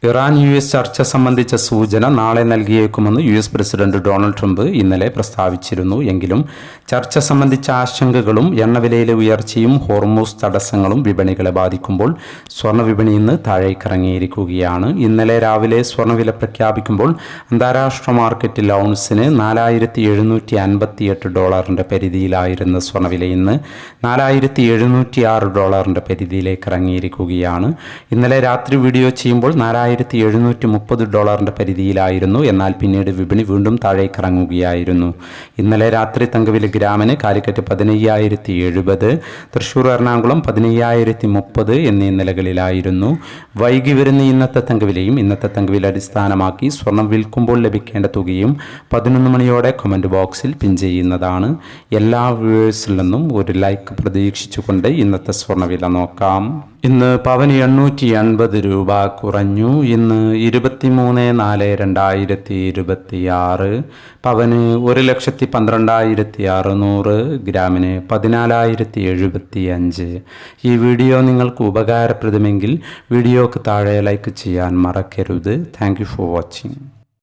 Iran US ചർച്ച സംബന്ധിച്ച സൂചന നാളെ നൽകിയേക്കുമെന്ന് US പ്രസിഡന്റ് ഡൊണാൾഡ് ട്രംപ് ഇന്നലെ പ്രസ്താവിച്ചിരുന്നു. എങ്കിലും ചർച്ച സംബന്ധിച്ച ആശങ്കകളും എണ്ണവിലയിലെ ഉയർച്ചയും ഹോർമൂസ് തടസ്സങ്ങളും വിപണികളെ ബാധിക്കുമ്പോൾ സ്വർണ്ണവിപണി ഇന്ന് താഴേക്കിറങ്ങിയിരിക്കുകയാണ്. ഇന്നലെ രാവിലെ സ്വർണ്ണവില പ്രഖ്യാപിക്കുമ്പോൾ അന്താരാഷ്ട്ര മാർക്കറ്റിൽ ഔൺസിന് $4,758 പരിധിയിലായിരുന്ന സ്വർണ്ണവില ഇന്ന് $4,706 പരിധിയിലേക്ക് ഇറങ്ങിയിരിക്കുകയാണ്. ഇന്നലെ രാത്രി വീഡിയോ ചെയ്യുമ്പോൾ $4,730 പരിധിയിലായിരുന്നു. എന്നാൽ പിന്നീട് വിപണി വീണ്ടും താഴേക്കിറങ്ങുകയായിരുന്നു. ഇന്നലെ രാത്രി തങ്കവില ഗ്രാമിന് കാലിക്കറ്റ് 15,070, തൃശ്ശൂർ എറണാകുളം 15,030 എന്നീ നിലകളിലായിരുന്നു. വൈകി വരുന്ന ഇന്നത്തെ തങ്കവില അടിസ്ഥാനമാക്കി സ്വർണം വിൽക്കുമ്പോൾ ലഭിക്കേണ്ട തുകയും 11 മണിയോടെ കമൻറ്റ് ബോക്സിൽ പിൻ ചെയ്യുന്നതാണ്. എല്ലാ വ്യൂവേഴ്സിൽ നിന്നും ഒരു ലൈക്ക് പ്രതീക്ഷിച്ചുകൊണ്ട് ഇന്നത്തെ സ്വർണ്ണവില നോക്കാം. ഇന്ന് പവന് 880 രൂപ കുറഞ്ഞു. ഇന്ന് 23/4/2026. പവന് 1,12,600, ഗ്രാമിന് 14,075. ഈ വീഡിയോ നിങ്ങൾക്ക് ഉപകാരപ്രദമെങ്കിൽ വീഡിയോക്ക് താഴെ ലൈക്ക് ചെയ്യാൻ മറക്കരുത്. Thank you for watching.